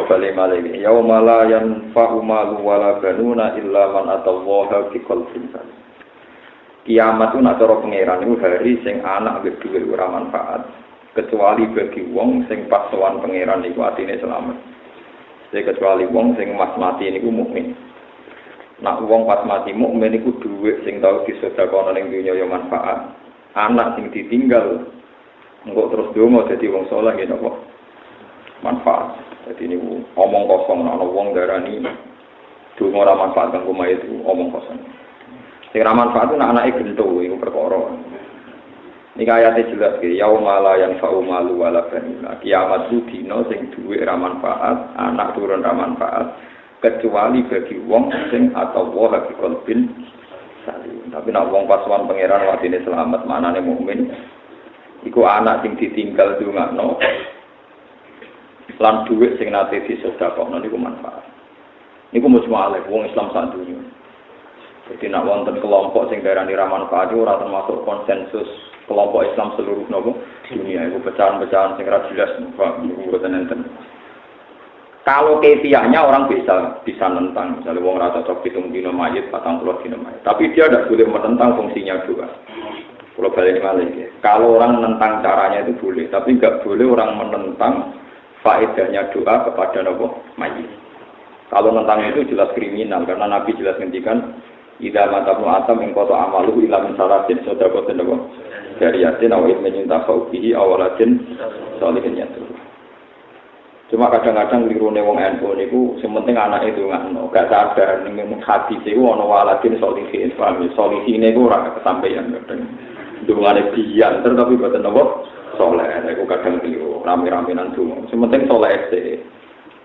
bali malih. Yauma la yanfa'u malu wala banuna illa man atallaha biqalbin salim. Kiamat itu nak cara pangeran itu hari sing anak ambek dhuwit ora manfaat kecuali bagi wong sing pas sowan pangeran iku atine selamat. Kecuali wong sing mas mati niku mukmin. Nak wong pas mati mukmin iku dhuwit sing tau disedekahno ning dunya yo manfaat. Anak sing ditinggal engko terus donga dadi wong saleh ngene apa? Manfaat. Jadi ini omong kosong, ana wong darani donga ora manfaat kanggo mayit itu omong kosong. Sing ra manfaat nek anake gento iku perkara. Iki ayate jelas iki yauma la yanfa'u malu wala banuna. Kiamat ku dina sing duwe ra manfaat, anak turun ra manfaat kecuali bagi wong sing atawa lagi qalbin salim. Tapi nek wong pasuan pangeran watine selamat manane mukmin iku anak sing ditinggal dongakno lan dhuwit sing nate disedekahno niku manfaat. Niku mujmalah wong Islam sak dunya. Jadi nak wonten kelompok sing darani ra manfaat ora termasuk konsensus kelompok Islam seluruh nopo dunia. Iku pecahan-pecahan sing ra jelas mboten enten. Kalau kefiahnya orang bisa menentang, misalnya wong ra cocok pitung dina mayit, 40 dina mayit. Tapi dia tidak boleh menentang fungsinya doa. Kalau balik malih ya. Kalau orang menentang caranya itu boleh, tapi nggak boleh orang menentang faedahnya doa kepada nopo mayit. Kalau menentang itu jelas kriminal karena Nabi jelas ngendikan idza matamu atam ing qata amalu ila min salatin sadaqatin nopo dari yatin aw ilmin tafauhi awalatin sholihin yatu. Cuma kadang-kadang lirune wong NU niku sementing anak itu ngono, gak sadar ning hadis iku ana waladin sholihin, sholihin niku ora kesampaian kadang. Dungane biyan tapi boten nopo soleh, aku kadang keliru, rame-ramenan dungo. Sementing soleh SD.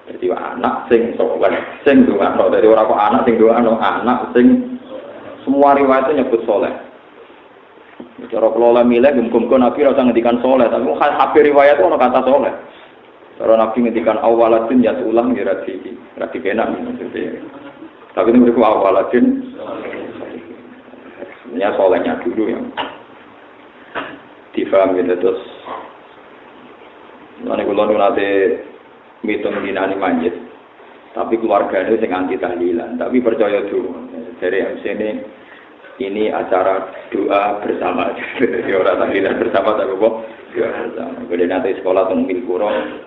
Jadi anak sing soleh, sing dungano. Jadi orang kok anak sing dungano, anak sing semua riwayatnya nyebut soleh. Cara kelola milih, gum-gum Nabi rasa ngedikan soleh, tapi hampir riwayat itu ada kata soleh. Cara Nabi ngedikan awaladin ya ulang ya rati benak. Tapi ini mereka awaladin, sebenarnya solehnya dulu yang difahami terus. Nanti kalau nanti mitung dinani manjit, tapi keluarga itu sing anti tahlilan. Tapi percaya dulu dari MC ini acara doa bersama. Jadi orang tahlilan bersama tapi kok doa bersama. Kemudian nanti sekolah tunggu kurang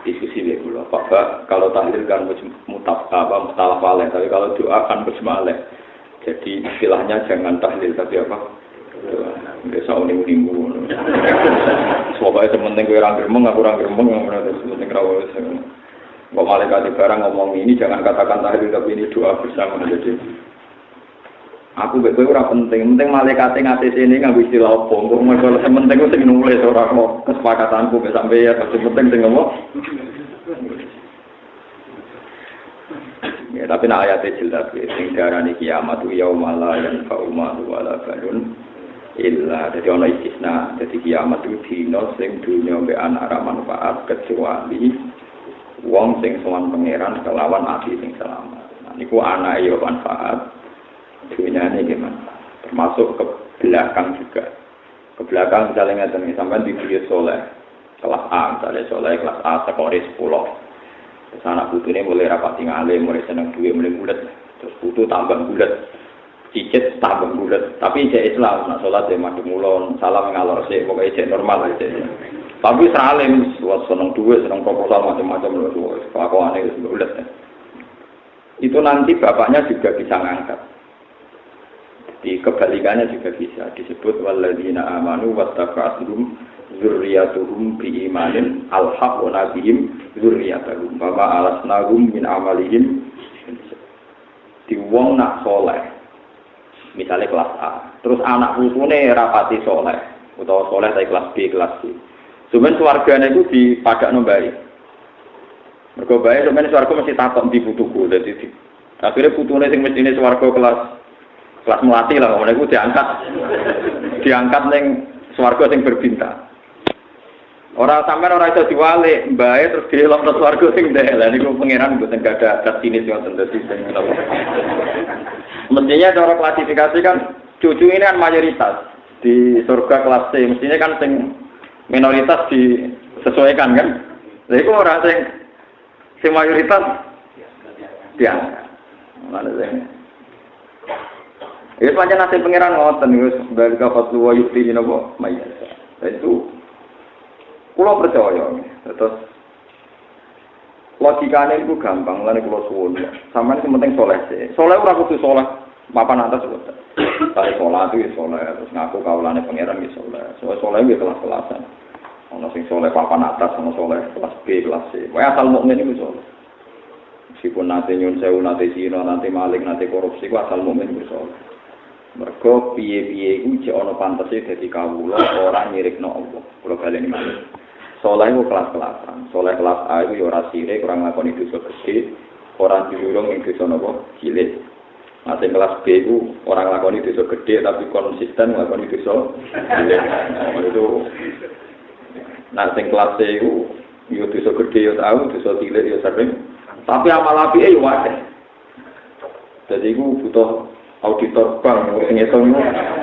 diskusi dulu. Pak kalau tahlil kan mutalaf alaih, tapi kalau doa kan bersamalah. Jadi istilahnya jangan tahlil tapi apa? Biasa uning-uning. Soalnya sementing gue orang geremeng, aku orang geremeng, sementing rawat. Kalau malaikat barang ngomong ini jangan katakan tahlil tapi ini doa bersama. Jadi aku gue orang penting malaikatnya ngasih sini nggak bisa lapong. Kalau sementing gue sing nulis orang kok kesepakatanku sampai ya sementing sing ngomong. Ya, tapi nak ayatnya jelas, sing darani kiamat tu yauma la yanfa'u malu wala banun illa. Jadi ono istisna, jadi kiamat itu dino sing dunya mbek anak ra manfaat kecuali wong sing sowan pangeran kelawan ati sing selamat. Nah niku anak yo manfaat, dunyane gimana? Termasuk ke belakang juga. Ke belakang misalnya ngeten sampean di video soleh kelas A, misalnya soleh kelas A skor 10. Terus anak putune mulai rapati ngalim, mulai seneng duwe, mulai bulet. Terus putu tambah bulet. Cicit tambah bulat, tapi ijek Islam, nak sholat ya madu mulon, salam ngalor sih, pokoknya ijek normal aja. Tapi seralim, seneng duit, seneng proposal macam-macam loh, kelakuan itu bulat. Itu nanti bapaknya juga bisa ngangkat. Di kebalikannya juga bisa disebut walladzina amanu wattaqatuhum dzurriyyatuhum biimanin alhaq wa nabihim dzurriyyatuhum wa ma alasnahum min amalihim. Di wong nak soleh. Misalnya kelas A, terus anak putune rapati soleh, atau soleh dari kelas B, kelas C. Sebenarnya keluarganya itu dipadak nombari. Mereka bayar, sebenarnya keluarga mesti takut di putuku. Jadi akhirnya putune sing mesti ini keluarga kelas melati lah, mereka itu diangkat neng keluarga sing berbintang. Orang sampean orang itu diwalik, bayar terus dilok terus keluarga sing deh. Lah niku pangeran mboten gak ada sinis yang tentu sing mestinya cara klasifikasi kan cucu ini kan mayoritas di surga kelas C, mestinya kan sing minoritas disesuaikan kan. Lha iku ora sing Sing mayoritas diangkat. Mana sih? Ya pancen nasib pangeran ngoten wis bali ka fatwa yuti napa mayat. Itu kula percaya. Terus logikane itu gampang, lan kula suwun. Sampeyan sing penting saleh sih. Saleh ora kudu saleh papan atas kok. Saleh salat itu saleh, terus ngaku kawulane pangeran iki saleh. Saleh iki kelas-kelasan. Ono sing saleh papan atas, ono saleh kelas B, kelas C. Wae asal mukmin iku saleh. Meskipun nanti nyun sewu, nanti zina, nanti maling, nanti korupsi, ku asal mukmin iku saleh. Mergo piye-piye iku jek ana pantese dadi kawula ora nyirikno Allah. Kula baleni malih. Saleh iku kelas-kelasan. Saleh kelas A iku ya ora sirik, ora nglakoni dosa gedhe, ora dirurung ing dosa napa cilik. Nah, sing kelas B iku ora nglakoni dosa gedhe tapi konsisten nglakoni dosa cilik. Itu nah sing kelas C iku yo dosa gedhe yo tau, dosa cilik yo sering. Tapi amal apike yo akeh. Dadi iku butuh auditor bank sing ngitung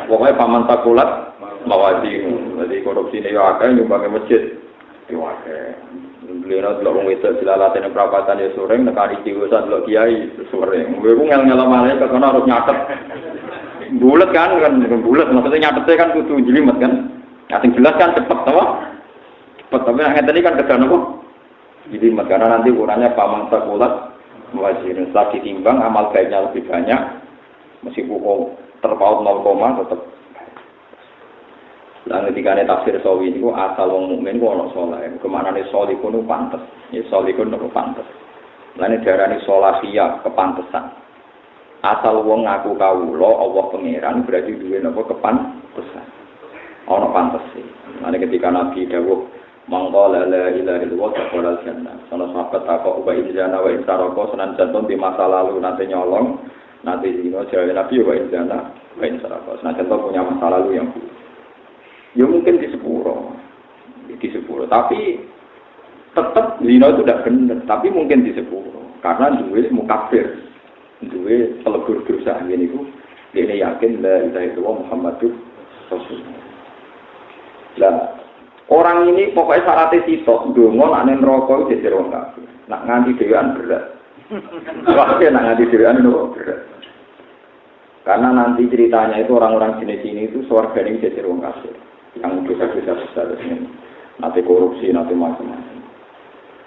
pokoke paman takulat mawadi. Dadi korupsi ne yo akeh nyumbang masjid yo akeh. Beliau delok wong wedok dilalatene prapatan ya soreng nekani diwosan delok kiai soreng. Kowe ku ngel-ngel male kok ana harus nyatet. Bulet kan bulet maksudnya nyatete kan kudu jelimet kan. Ya sing jelas kan cepet apa? Cepet tapi nek ngene kan kedan apa? Jelimet karena nanti ukurannya paman takulat mawadi. Setelah ditimbang amal baiknya lebih banyak. Meskipun terpaut 0, tetap. Lah ketika tafsir sawi niku asal wong mukmin ku ana saleh. Kemanane salihun ku pantes. Ya salihun ku pantes. Lah nek diarani salahiyah kepantesan. Asal wong ngaku kawula Allah pangeran berarti duwe napa kepantesan. Ana pantese. Lah ketika Nabi dawuh mangko la ilaha illallah taqala jannah. Sono sahabat takok wa injana wa intaroko senan jantung di masa lalu nanti nyolong. Nanti zina jawab Nabi wa injana wa intaroko. Senan jantung punya masa lalu yang buruk. Ya mungkin di sepuro, tapi tetap zina itu tidak benar, tapi mungkin di sepuro, karena duwe mukafir, duwe pelebur dosa ini ku, dia yakin la ilaha illallah Muhammadur Rasulullah. Lah orang ini pokoknya syaratnya sitok, dongo nak neraka itu jadi orang kafir, nak nganti dewan berat, waktu nak nganti dewan itu berat, karena nanti ceritanya itu orang-orang jenis ini itu surga ini jadi orang kafir. Yang dosa-dosa besar ini, nanti korupsi, nanti macam-macam.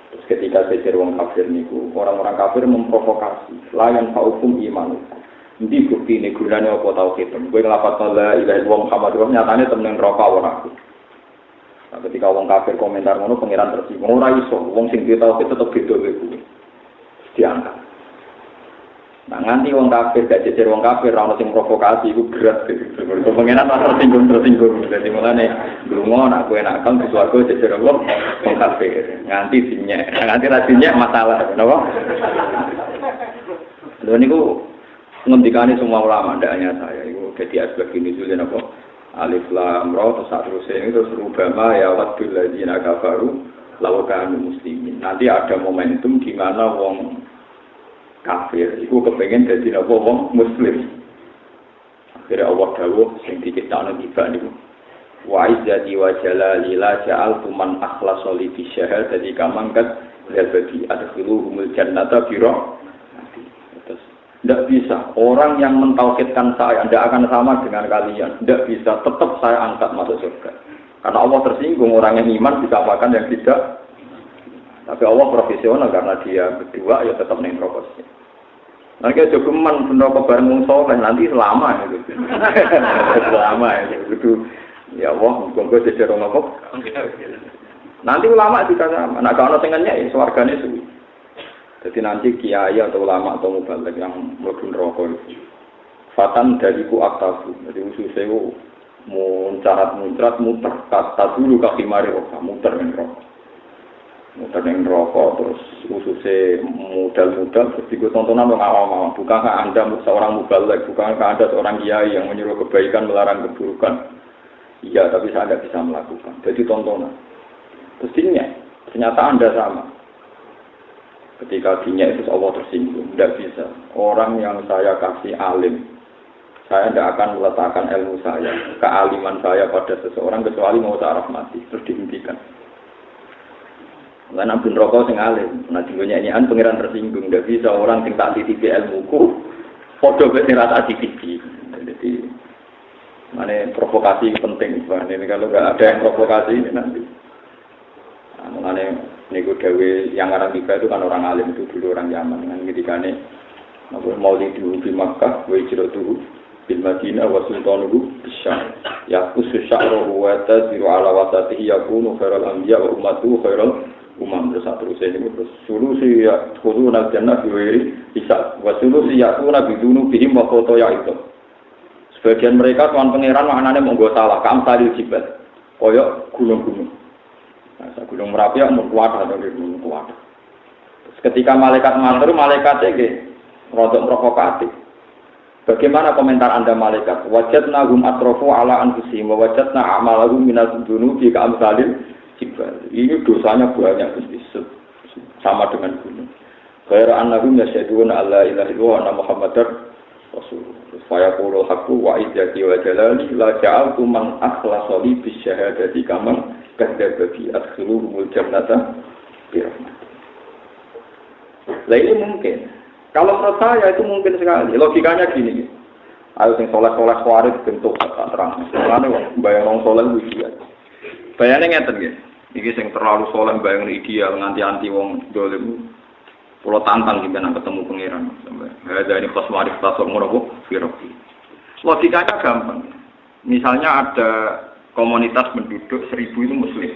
Terus ketika sejar wong kafir niku, orang-orang kafir memprovokasi, layan hukum iman. Nanti bukti ini gunanya apa tahu kita? Gue ngelapat la ilaha illallah Muhammadur nyatanya temen rokok orang aku. Nah, ketika wong kafir komentar ngono, pangeran tersinggung. Ora iso, wong sing tahu kita tetap beda gue. Diangkat. Nah nganti wong kafir gak jejer wong kafir ora ono sing provokasi iku berat gitu. Pengenan tersinggung. Dadi mulane lunga nak kowe nakal di swarga jejer wong kafir. Nganti dinyek. Nganti ra dinyek masalah, napa? Lho niku ngendikane semua ulama ndak hanya saya. Iku dadi asbab ini dulu napa? Alif lam ra terus itu rubama ya wadul ladina kafaru law kanu muslimin. Nanti ada momentum di mana wong kafir, itu kepengen jadi napa wong muslim. Akhirnya Allah dawuh sing diciptakno tiba niku. Wa izzati wa jalali la ja'altu man akhlasa li bi syahadati kamangkat labadi adkhiluhumul jannata bi rahmati. Terus tidak bisa orang yang mentauhidkan saya tidak akan sama dengan kalian. Tidak bisa, tetap saya angkat masuk surga. Karena Allah tersinggung orang yang iman disamakan yang tidak. Tapi Allah profesional karena dia berdua ya tetap neng rokosnya. Nanti aja geman bener bareng wong saleh nanti selama itu. Selama itu. Ya Allah, monggo jejer apa? Nanti ulama juga sama. Nek ana sing ngenyek swargane suwi. Jadi nanti kiai atau ulama atau mubaligh yang mlebu neraka itu. Fatan dariku aktafu. Jadi ususé muncrat muter kata dulu kaki mari roka muter ning rokok terus khususnya modal-modal terus ikut tontonan dong awam-awam bukankah anda seorang mubaligh, bukankah anda seorang kiai yang menyuruh kebaikan melarang keburukan? Iya, tapi saya tidak bisa melakukan jadi tontonan terus ternyata anda sama ketika dinya itu Allah tersinggung tidak bisa orang yang saya kasih alim saya tidak akan meletakkan ilmu saya kealiman saya pada seseorang kecuali mau ta'aruf mati terus dihentikan. Lan ampun rokok sing alim. Nah nyanyian pangeran tersinggung. Ndak bisa orang sing tak titipi ilmuku padha mek sing rata titipi. Jadi mana provokasi penting. Ini kalau nggak ada yang provokasi ini nanti. Mengenai nego gawe yang orang tiba itu kan orang alim itu dulu orang Yaman dengan ketika ini mau di Makkah, wajrotuhu bil Madinah wa sultanuhu bisyam. Ya khusus sya'ruhu wa tadiru ala wasatihi yakunu khairal anbiya wa ummatuhu khairal umam. Terus ini terus sulusi ya khuduna jannah biwiri bisa wa sulusi yakuna bidunu bihim wa foto ya itu. Sebagian mereka tuan pangeran maknanya monggo salah kam salil jibal koyok gunung-gunung. Nah, gunung Merapi yang kuat atau gunung kuat. Ketika malaikat matur, malaikatnya rodok provokatif. Bagaimana komentar Anda malaikat? Wajadna hum atrofu ala anfusihim wa wajadna a'malahum minaz dzunubi ka'amsalil jibal. Ini dosanya banyak sama dengan gunung. Ghaira annahum yasyhaduna alla ilaha illallah wa anna muhammadar rasulullah. Fa yaqulu haqqu wa izzati wa jalali la ja'altu man akhlasa li bisyahadati kama kadzdzaba adkhuluhumul jannata bi rahmat. Lah ini mungkin. Kalau menurut saya itu mungkin sekali. Logikanya gini. Ayo sing soleh-soleh waris bentuk tak terang. Soalnya bayang wong soleh ideal. Bayane ngeten nggih. Iki sing terlalu soleh bayang ideal nganti anti wong dolim. Pulau tantang gimana ketemu pangeran. Ada ini pas waris tasawuf ngono firofi. Logikanya gampang. Misalnya ada komunitas penduduk 1000 itu muslim.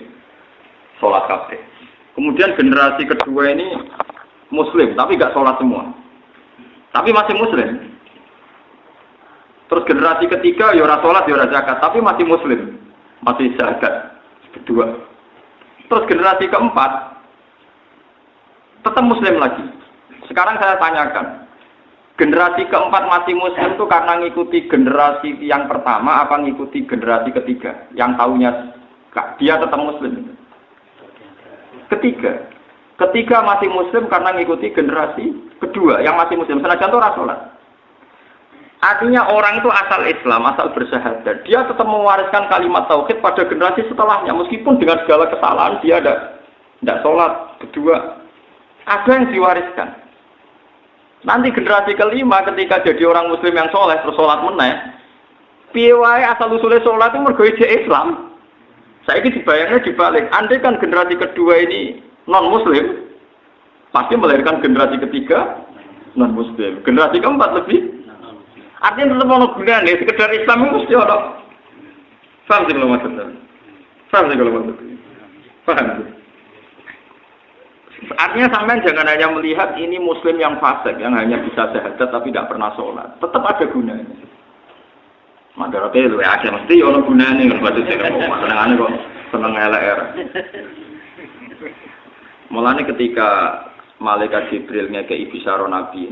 Sholat kabeh. Kemudian generasi kedua ini muslim, tapi nggak sholat semua. Tapi masih muslim. Terus generasi ketiga, ya ora sholat, ya ora zakat, tapi masih muslim. Masih zakat. Kedua. Terus generasi keempat, tetap muslim lagi. Sekarang saya tanyakan. Generasi keempat masih muslim itu karena ngikuti generasi yang pertama, apa ngikuti generasi ketiga? Yang tahunya dia tetap muslim. Ketiga masih muslim karena ngikuti generasi kedua yang masih muslim. Senajan itu sholat. Artinya orang itu asal Islam, asal bersyahadat. Dia tetap mewariskan kalimat tauhid pada generasi setelahnya. Meskipun dengan segala kesalahan dia tidak sholat. Kedua, ada yang diwariskan. Nanti generasi kelima ketika jadi orang muslim yang soleh terus sholat meneh. Piye wae asal usulnya sholat itu mergo Islam. Saya ini dibayangnya dibalik. Andai kan generasi kedua ini non-muslim, pasti melahirkan generasi ketiga non-muslim. Generasi keempat lebih. Artinya tetap ono gunane, sekedar Islam itu mesti ono. Paham sih kalau maksudnya? Paham. Artinya sampean jangan hanya melihat ini muslim yang fasik, yang hanya bisa syahadat tapi tidak pernah sholat. Tetap ada gunanya. Madarate lu ya mesti ono gunane ngono maksudnya kok senengane kok seneng LR. Mulane ketika malaikat Jibril ngekei bisyara Nabi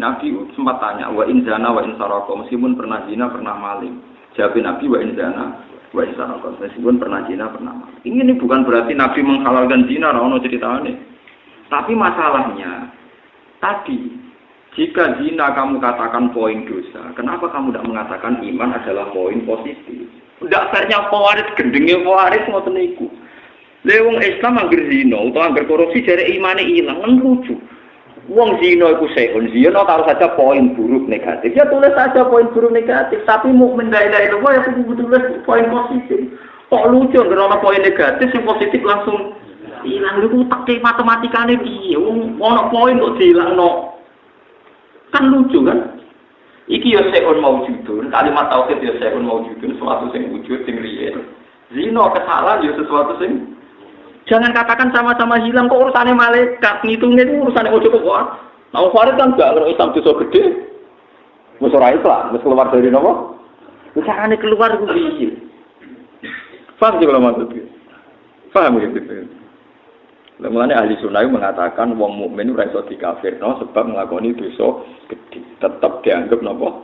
sempat tanya wa in zana wa in sarqa meskipun pernah zina pernah maling. Jawab Nabi wa in zana wa in sarqa meskipun pernah zina pernah maling. Ini bukan berarti Nabi menghalalkan zina ora ono ceritane. Tapi masalahnya tadi jika zina kamu katakan poin dosa, kenapa kamu tidak mengatakan iman adalah poin positif? Tidak fairnya pewaris gendenge pewaris ngoten niku. Lewung Islam angger zina utawa angger korupsi jare imane ilang kan lucu. Wong zina iku seun zina taruh saja poin buruk negatif. Ya tulis saja poin buruk negatif, tapi mukmin la ilaha illallah ya kudu tulis poin positif. Kok lucu ngger ana poin negatif sing positif langsung ilang niku tak matematikane piye? Wong ana poin kok dilangno. Kan lucu kan? Iki ya seun maujudun, kalimat tauhid ya seun maujudun, sesuatu sing wujud sing real. Zina kesalahan ya sesuatu sing jangan katakan sama-sama hilang kok urusannya malaikat, ngitungnya itu urusannya ojo kok. Nah, Farid kan gak ngerti Islam dosa gede. Wis ora Islam, wis keluar dari napa? Usahane keluar ku piye? Paham sih kalau maksudnya? Paham gitu. Mulane ahli sunnah mengatakan wong mukmin ora iso dikafirno sebab nglakoni dosa gede, tetap dianggap napa?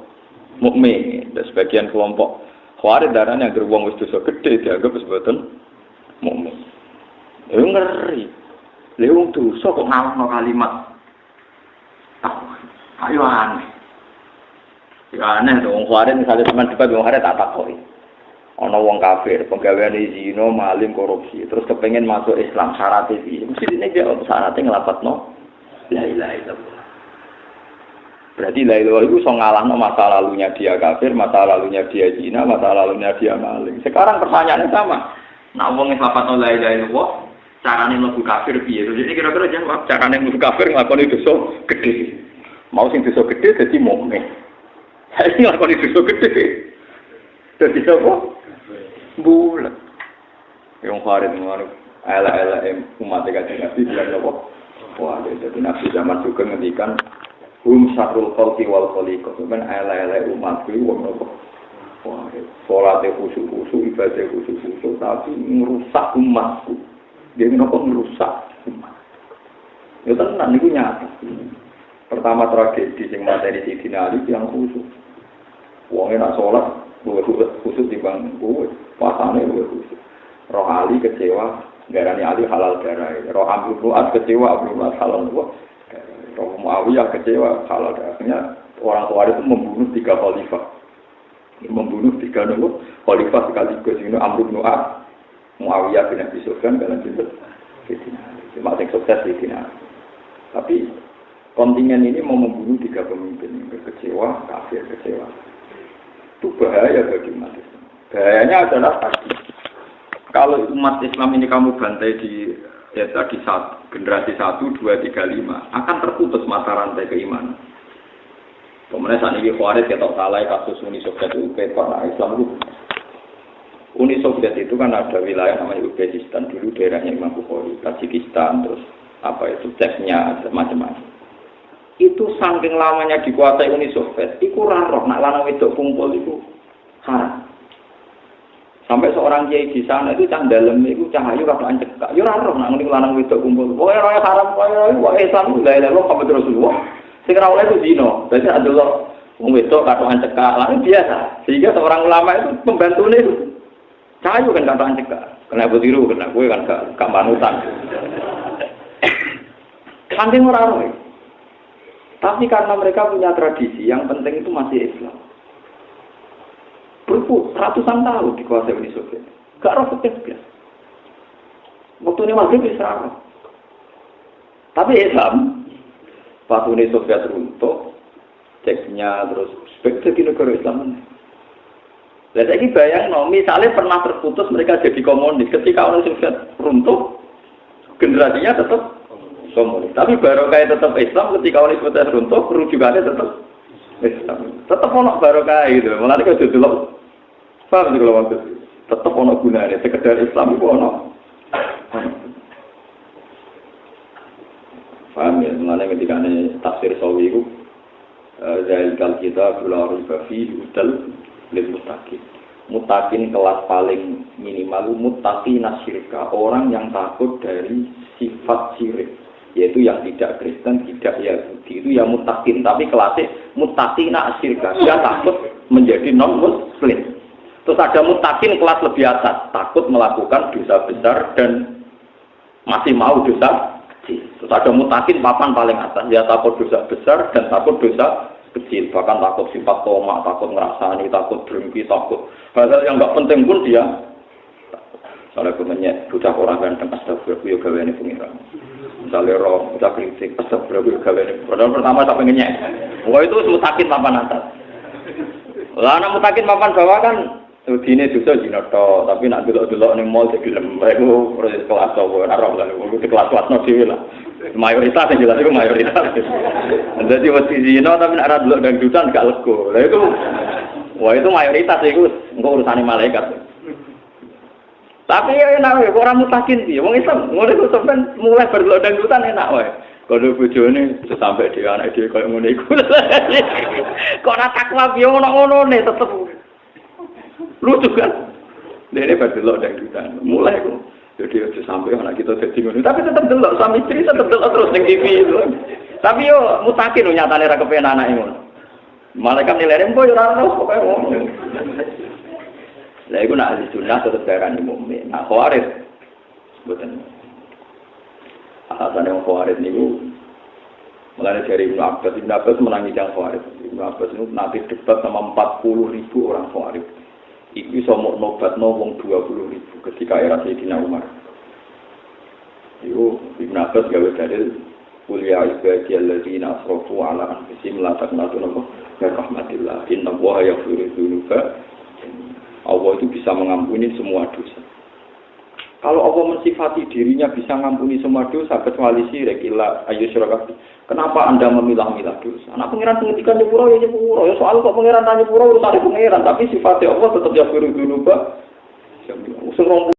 Mukmin. Dan sebagian kelompok Farid darane anggere wong wis dosa gede dianggap sebagai mukmin. Ngeri. Lewung dosa kok ngalahno kalimat. Ayo aneh. Ya aneh dong, wong Farid misalnya teman debat wong Farid tak takoki. ana wong kafir, penggaweane zina, maling, korupsi, terus kepengin masuk Islam, syaratnya iki. Mesti dene dia syaratnya nglafadzno la ilaha illallah. Berarti la ilaha itu iso ngalahno masa lalunya dia kafir, masa lalunya dia zina, masa lalunya dia maling. Sekarang pertanyaannya sama. Nah wong nglafadzno la ilaha illallah, carane mlebu kafir piye? Jadi kira-kira jawab carane mlebu kafir nglakoni dosa gedhe. Mau sing dosa gedhe dadi mukmin. Saiki nglakoni dosa gedhe. Dadi apa? Bulan. Yang Farid ngono, ala umat Kanjeng Nabi bilang apa? Wah, jadi Nabi zaman juga ngendikan sarul khalqi wal khaliqah. Men ala umat kuwi wong apa? Wah, salate khusyuk-khusyuk, ibadah khusyuk-khusyuk, tapi merusak umatku. Dia ngopo merusak umat. Ya tenan niku nyata. Pertama tragedi sing materi Sidina Ali yang khusyuk. Wong nek salat luwih khusyuk timbang kuwe, pasane luwih khusyuk. Roh Ali kecewa, darani Ali halal darah. Roh Abdul Fuad kecewa, Abdul Fuad halal darah. Roh Muawiyah kecewa, halal darahnya. Orang tua itu membunuh 3 khalifah. Membunuh 3 khalifah sekaligus. Ini Amr bin As, Muawiyah bin Abi Sufyan, dan juga Sidina Ali. Cuma yang sukses Sidina Ali. Tapi kontingen ini mau membunuh 3 pemimpin. Kecewa, kafir, kecewa. Itu bahaya bagi umat Islam. Bahayanya adalah tadi. Kalau umat Islam ini kamu bantai di generasi 1, 2, 3, 5 akan terputus mata rantai keimanan. Kemudian saat ini Khawarij ketok salah kasus Uni Soviet itu karena Islam itu. Uni Soviet itu kan ada wilayah namanya Uzbekistan, dulu daerahnya Imam Bukhari, Tajikistan, terus Czechnya, macam-macam. Itu saking lamanya dikuasai Uni Soviet, itu roh nak lanang wedok kumpul itu haram. Sampai seorang kiai di sana itu cah dalem itu cahayu kadoan cekak. Yo roh nak ngene lanang wedok kumpul. Pokoke roh haram koyo Islam la ilaha illallah Muhammadur Rasulullah. Sing ora oleh itu zina. Dadi adalah wong wedok kadoan cekak, lalu biasa. Sehingga seorang ulama itu pembantune itu cahayu kan kadoan cekak. Kena betiru, kena kowe kan gak manutan. Saking ora roh. Tapi karena mereka punya tradisi, yang penting itu masih Islam. Ratusan tahun dikuasai Uni Soviet. Gak roh setiap. Waktu ini masih bisa roh. Tapi Islam, pas Uni Soviet runtuh, Ceknya terus jadi negara Islam. Lihat lagi bayang, misalnya pernah terputus mereka jadi komunis. Ketika Uni Soviet runtuh, generasinya tetap komunis. Tapi barokah tetap Islam ketika Uni Soviet runtuh, rujukannya tetap Islam. Tetap ono barokah itu. Mulane kok delok. Paham kalau waktu tetap ono gunane. Sekedar Islam itu ono. Paham ya? Mulane ketika tafsir Sawi itu zalikal kitab la raiba fihi hudal lil muttaqin. Muttaqin kelas paling minimal muttaqina syirka, orang yang takut dari sifat syirik. Yaitu yang tidak Kristen, tidak Yahudi, itu yang muttaqin, tapi kelasnya muttaqina asyirka, dia takut menjadi non-muslim. Terus ada muttaqin kelas lebih atas, takut melakukan dosa besar dan masih mau dosa kecil. Terus ada muttaqin papan paling atas, dia takut dosa besar dan takut dosa kecil, bahkan takut sifat tomak, takut ngerasani, takut berhenti, takut hal-hal yang nggak penting pun dia. Soalnya aku menyek, budak orang ganteng, astagfirullah, ya gawe ini pengiran. Misalnya roh, kita kritik, astagfirullah, gawe ini. Padahal pertama tak pengen nyek. Wah itu mutakin papan atas. Lah anak mutakin papan bawah kan, dini dosa dina tok, tapi nak delok-delok ning mall jadi lembek, itu proses kelas apa, roh lah, itu kelas-kelas no dhewe lah. Mayoritas yang jelas itu mayoritas. Jadi waktu zina tapi nak delok dangdutan gak lego. Lah itu, wah itu mayoritas itu, engko urusane malaikat. Tapi ya enak wae, orang mutakin sih. Wong Islam, mulai itu sampai mulai berdelok dangdutan enak wae. Kalau bojone sampai dia anak dia kayak ngono iku. Kok ora takwa piye ngono-ngono ne tetep. Lucu kan? Dene berdelok dangdutan. Mulai kok. Jadi aja sampai anak kita dadi ngono. Tapi tetep delok sama istri tetep delok terus ning TV itu. Tapi yo mutakin nyatane ra kepen anake ngono. Malaikat nilai kok yo ora ono pokoke ngono. Lah iku nak ahli sunnah tetep darani mukmin. Nah Khawarij mboten. Alasan yang Khawarij niku mulane dari Ibnu Abbas menangi yang Khawarij. Ibnu Abbas itu nanti debat sama 40.000 orang Khawarij. Iku iso nobatno wong 20.000 ketika era Sayyidina Umar. Iku Ibnu Abbas gawe dalil kuliah ibadiyal ladzina asrafu ala anfusihim la taqnatu min rahmatillah. Innallaha yaghfiru dzunuba. Allah itu bisa mengampuni semua dosa. Kalau Allah mensifati dirinya bisa mengampuni semua dosa kecuali syirik illa ayyusyraka. Kenapa Anda memilah-milah dosa? Anak pangeran pengertikan nyepuro ya nyepuro. Ya soal kok pangeran tanya nyepuro urusan pangeran, tapi sifatnya Allah tetap yaghfiru dzunuba. Sing 20